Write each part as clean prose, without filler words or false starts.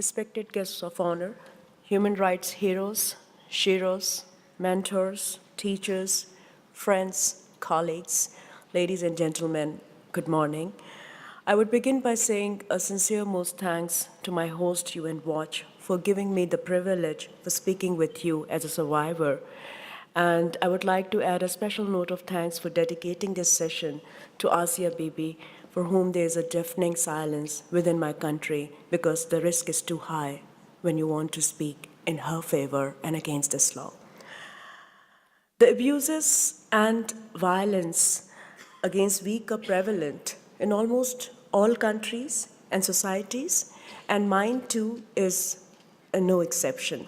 respected guests of honor, human rights heroes, sheroes, mentors, teachers, friends, colleagues, ladies and gentlemen, good morning. I would begin by saying a sincere most thanks to my host, UN Watch, for giving me the privilege for speaking with you as a survivor. And I would like to add a special note of thanks for dedicating this session to Asia Bibi, for whom there is a deafening silence within my country because the risk is too high when you want to speak in her favor and against this law. The abuses and violence against weak are prevalent in almost all countries and societies, and mine too is no exception.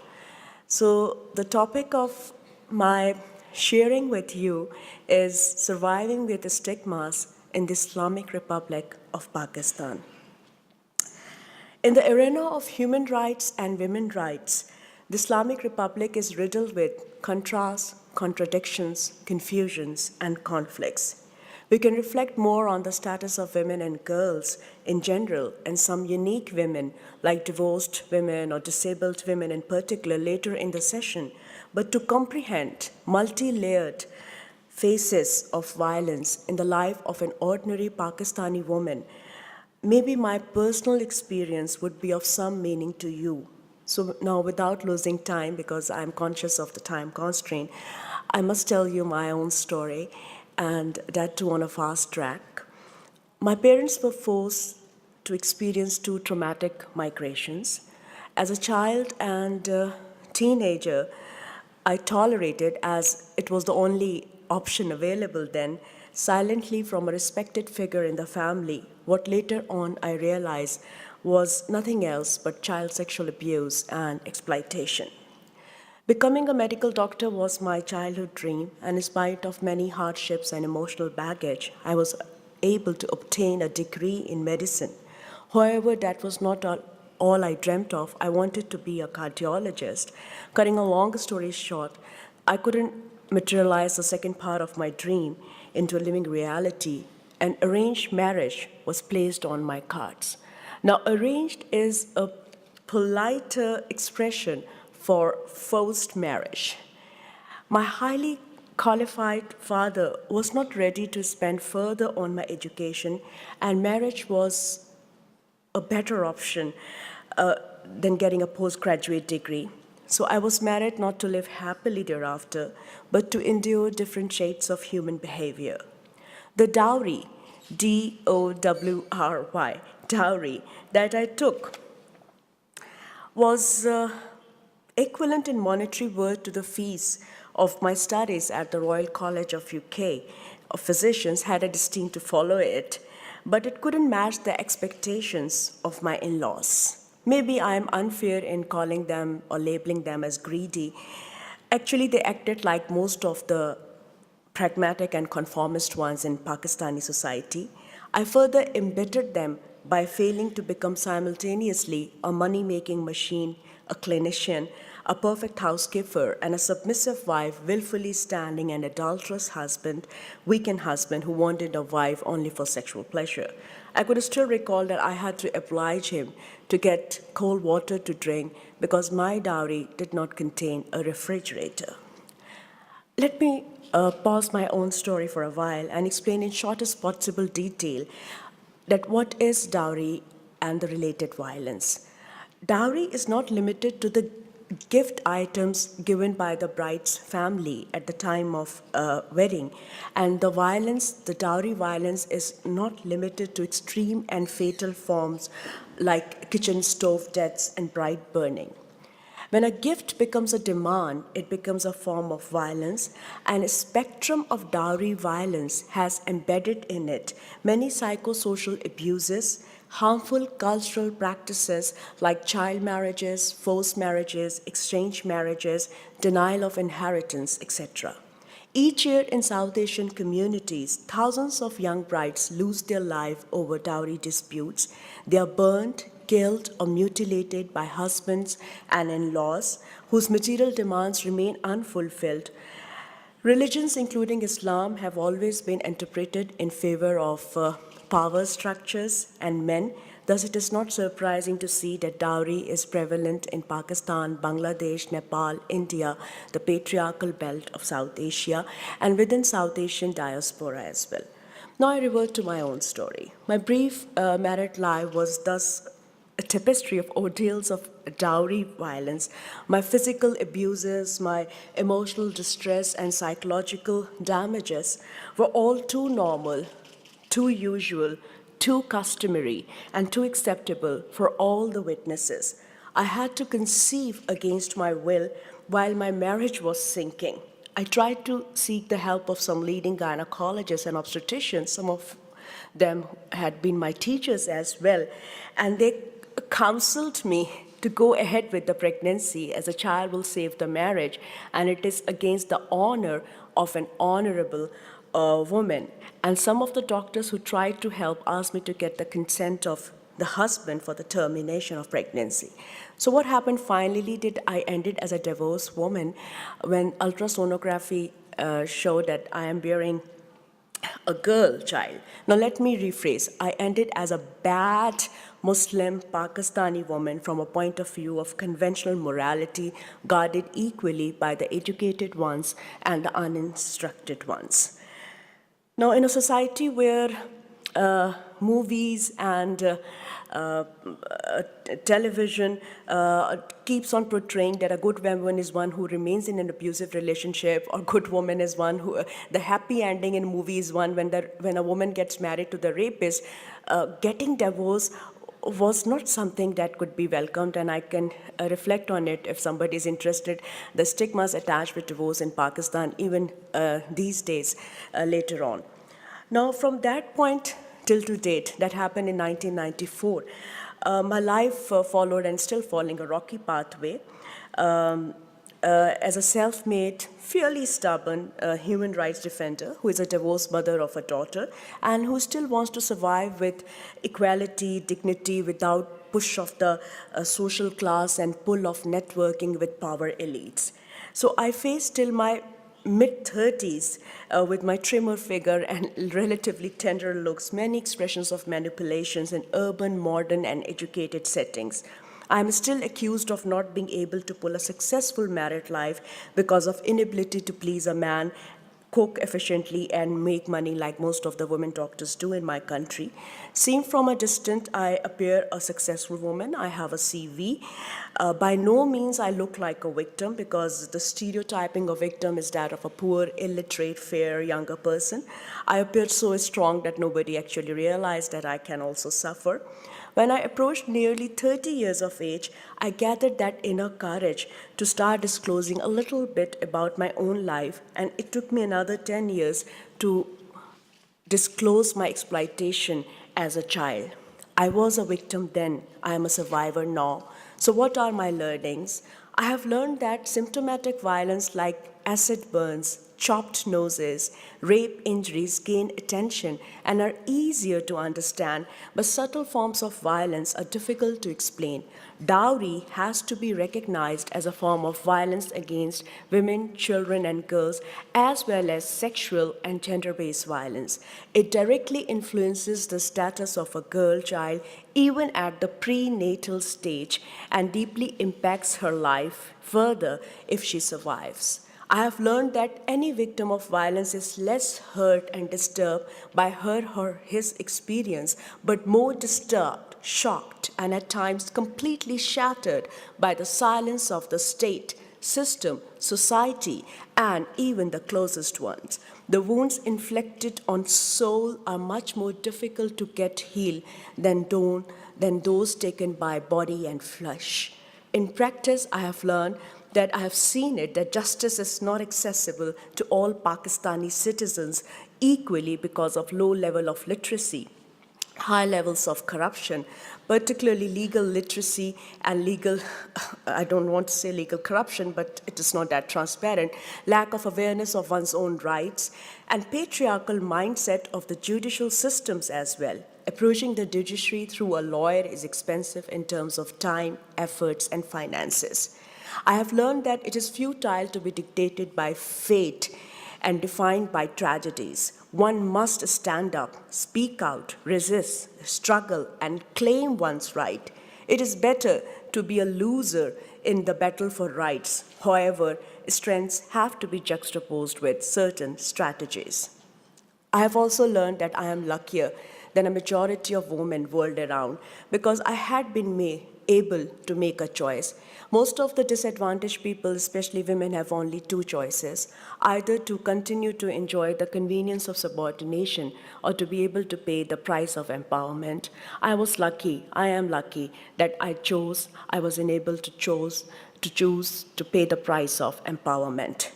So the topic of my sharing with you is surviving with the stigmas in the Islamic Republic of Pakistan. In the arena of human rights and women's rights, the Islamic Republic is riddled with contrasts, contradictions, confusions, and conflicts. We can reflect more on the status of women and girls in general and some unique women like divorced women or disabled women in particular later in the session. But to comprehend multi-layered faces of violence in the life of an ordinary Pakistani woman, maybe my personal experience would be of some meaning to you. So now, without losing time, because I'm conscious of the time constraint, I must tell you my own story, and that too on a fast track. My parents were forced to experience two traumatic migrations. As a child and teenager, I tolerated, as it was the only option available then, silently from a respected figure in the family, what later on I realized was nothing else but child sexual abuse and exploitation. Becoming a medical doctor was my childhood dream, and in spite of many hardships and emotional baggage, I was able to obtain a degree in medicine. However, that was not all I dreamt of. I wanted to be a cardiologist. Cutting a long story short, I couldn't materialize the second part of my dream into a living reality, and arranged marriage was placed on my cards. Now, arranged is a politer expression for forced marriage. My highly qualified father was not ready to spend further on my education, and marriage was a better option than getting a postgraduate degree. So I was married not to live happily thereafter, but to endure different shades of human behavior. The dowry, D-O-W-R-Y, dowry, that I took was equivalent in monetary worth to the fees of my studies at the Royal College of UK of Physicians had I destined to follow it, but it couldn't match the expectations of my in-laws. Maybe I am unfair in calling them or labeling them as greedy. Actually, they acted like most of the pragmatic and conformist ones in Pakistani society. I further embittered them by failing to become simultaneously a money-making machine, a clinician, a perfect housekeeper, and a submissive wife, willfully standing an adulterous husband, weekend husband who wanted a wife only for sexual pleasure. I could still recall that I had to oblige him to get cold water to drink because my dowry did not contain a refrigerator. Let me pause my own story for a while and explain in shortest possible detail that what is dowry and the related violence. Dowry is not limited to the gift items given by the bride's family at the time of wedding, and the violence, the dowry violence, is not limited to extreme and fatal forms like kitchen stove deaths and bride burning. When a gift becomes a demand, it becomes a form of violence, and a spectrum of dowry violence has embedded in it many psychosocial abuses, harmful cultural practices like child marriages, forced marriages, exchange marriages, denial of inheritance, etc. Each year in South Asian communities, thousands of young brides lose their life over dowry disputes. They are burned, killed, or mutilated by husbands and in-laws whose material demands remain unfulfilled. Religions, including Islam, have always been interpreted in favor of power structures and men. Thus, it is not surprising to see that dowry is prevalent in Pakistan, Bangladesh, Nepal, India, the patriarchal belt of South Asia, and within South Asian diaspora as well. Now I revert to my own story. My brief married life was thus a tapestry of ordeals of dowry violence. My physical abuses, my emotional distress, and psychological damages were all too normal, too usual, too customary, and too acceptable for all the witnesses. I had to conceive against my will while my marriage was sinking. I tried to seek the help of some leading gynecologists and obstetricians. Some of them had been my teachers as well, and they counseled me to go ahead with the pregnancy as a child will save the marriage, and it is against the honor of an honorable woman. And some of the doctors who tried to help asked me to get the consent of the husband for the termination of pregnancy. So what happened finally did I ended as a divorced woman when ultrasonography showed that I am bearing a girl child. Now let me rephrase. I ended as a bad Muslim Pakistani woman from a point of view of conventional morality, guarded equally by the educated ones and the uninstructed ones. Now, in a society where movies and television keeps on portraying that a good woman is one who remains in an abusive relationship, or good woman is one who, the happy ending in movie is one when a woman gets married to the rapist, getting divorced was not something that could be welcomed, and I can reflect on it if somebody is interested. The stigmas attached with divorce in Pakistan, even these days, later on. Now, from that point till to date, that happened in 1994, my life followed and still following a rocky pathway. As a self-made, fairly stubborn human rights defender who is a divorced mother of a daughter and who still wants to survive with equality, dignity, without push of the social class and pull of networking with power elites. So I faced till my mid-30s with my trimmer figure and relatively tender looks, many expressions of manipulations in urban, modern, and educated settings. I am still accused of not being able to pull a successful married life because of inability to please a man, cook efficiently, and make money like most of the women doctors do in my country. Seen from a distance, I appear a successful woman. I have a CV. By no means I look like a victim, because the stereotyping of victim is that of a poor, illiterate, fair, younger person. I appeared so strong that nobody actually realized that I can also suffer. When I approached nearly 30 years of age, I gathered that inner courage to start disclosing a little bit about my own life, and it took me another 10 years to disclose my exploitation as a child. I was a victim then, I am a survivor now. So what are my learnings? I have learned that symptomatic violence like acid burns, chopped noses, rape injuries gain attention and are easier to understand, but subtle forms of violence are difficult to explain. Dowry has to be recognized as a form of violence against women, children, and girls, as well as sexual and gender-based violence. It directly influences the status of a girl child even at the prenatal stage and deeply impacts her life further if she survives. I have learned that any victim of violence is less hurt and disturbed by her or his experience, but more disturbed, shocked, and at times completely shattered by the silence of the state, system, society, and even the closest ones. The wounds inflicted on soul are much more difficult to get healed than those taken by body and flesh. In practice, I have learned that I have seen it, that justice is not accessible to all Pakistani citizens equally because of low level of literacy, high levels of corruption, particularly legal literacy and legal, I don't want to say legal corruption, but it is not that transparent, lack of awareness of one's own rights, and patriarchal mindset of the judicial systems as well. Approaching the judiciary through a lawyer is expensive in terms of time, efforts, and finances. I have learned that it is futile to be dictated by fate and defined by tragedies. one must stand up, speak out, resist, struggle, and claim one's right. It is better to be a loser in the battle for rights. However, strengths have to be juxtaposed with certain strategies. I have also learned that I am luckier than a majority of women world around because I had been able to make a choice. Most of the disadvantaged people, especially women, have only two choices, either to continue to enjoy the convenience of subordination or to be able to pay the price of empowerment. I am lucky that I was enabled to choose to pay the price of empowerment.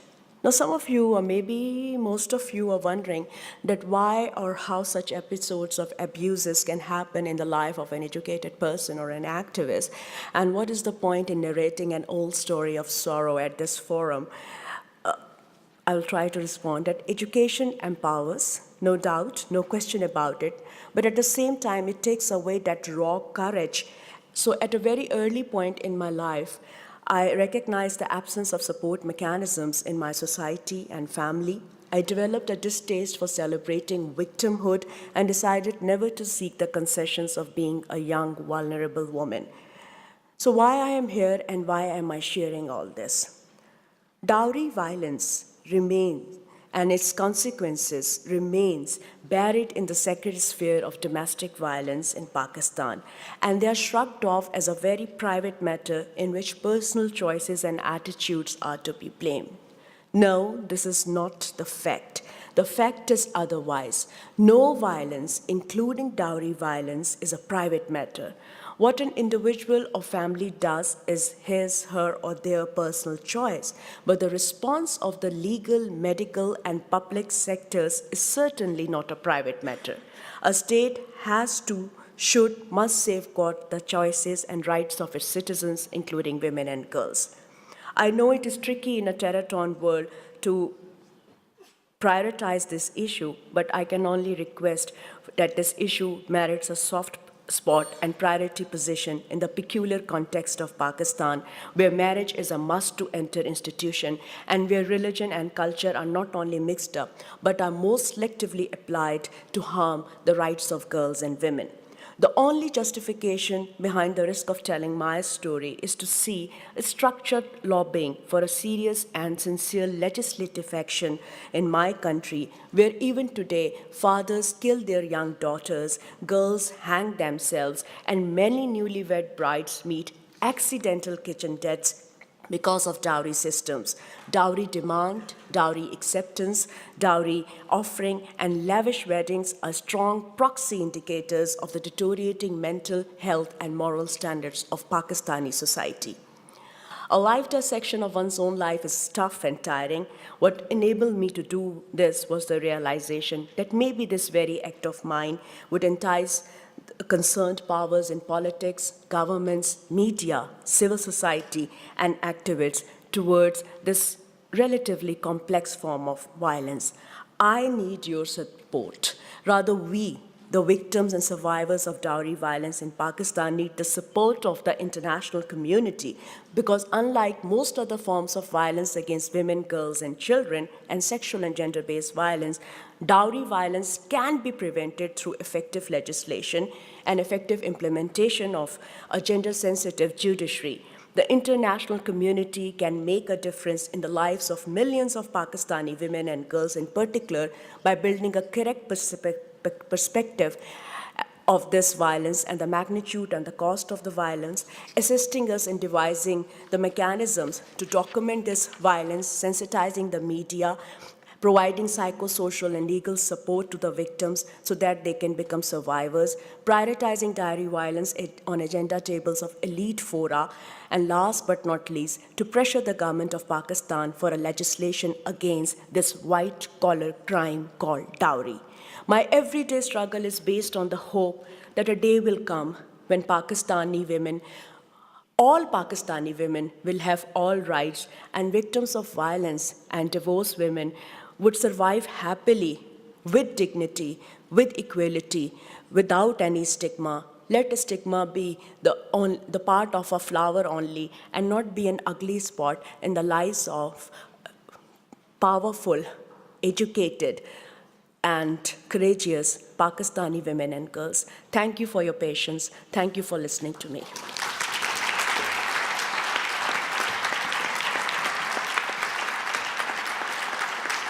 Now, some of you, or maybe most of you, are wondering that why or how such episodes of abuses can happen in the life of an educated person or an activist, and what is the point in narrating an old story of sorrow at this forum. I will try to respond that education empowers, no doubt, no question about it, but at the same time, it takes away that raw courage. So at a very early point in my life, I recognized the absence of support mechanisms in my society and family. I developed a distaste for celebrating victimhood and decided never to seek the concessions of being a young, vulnerable woman. So why I am here and why am I sharing all this? Dowry violence remains and its consequences remains buried in the sacred sphere of domestic violence in Pakistan, and they are shrugged off as a very private matter in which personal choices and attitudes are to be blamed. No, this is not the fact. The fact is otherwise. No violence, including dowry violence, is a private matter. What an individual or family does is his, her, or their personal choice. But the response of the legal, medical, and public sectors is certainly not a private matter. A state has to, should, must safeguard the choices and rights of its citizens, including women and girls. I know it is tricky in a terror-torn world to prioritize this issue, but I can only request that this issue merits a soft spot and priority position in the peculiar context of Pakistan, where marriage is a must-to-enter institution and where religion and culture are not only mixed up, but are most selectively applied to harm the rights of girls and women. The only justification behind the risk of telling my story is to see a structured lobbying for a serious and sincere legislative action in my country, where even today fathers kill their young daughters, girls hang themselves, and many newlywed brides meet accidental kitchen deaths because of dowry systems. Dowry demand, dowry acceptance, dowry offering, and lavish weddings are strong proxy indicators of the deteriorating mental health and moral standards of Pakistani society. A life dissection of one's own life is tough and tiring. What enabled me to do this was the realization that maybe this very act of mine would entice concerned powers in politics, governments, media, civil society, and activists towards this relatively complex form of violence. I need your support. Rather, we, the victims and survivors of dowry violence in Pakistan, need the support of the international community because unlike most other forms of violence against women, girls, and children, and sexual and gender-based violence, dowry violence can be prevented through effective legislation and effective implementation of a gender-sensitive judiciary. The international community can make a difference in the lives of millions of Pakistani women and girls in particular by building a correct perspective of this violence and the magnitude and the cost of the violence, assisting us in devising the mechanisms to document this violence, sensitizing the media, providing psychosocial and legal support to the victims so that they can become survivors, prioritizing dowry violence on agenda tables of elite fora, and last but not least, to pressure the government of Pakistan for a legislation against this white-collar crime called dowry. My everyday struggle is based on the hope that a day will come when all Pakistani women will have all rights and victims of violence and divorced women would survive happily, with dignity, with equality, without any stigma. Let stigma be the part of a flower only and not be an ugly spot in the lives of powerful, educated, and courageous Pakistani women and girls. Thank you for your patience. Thank you for listening to me.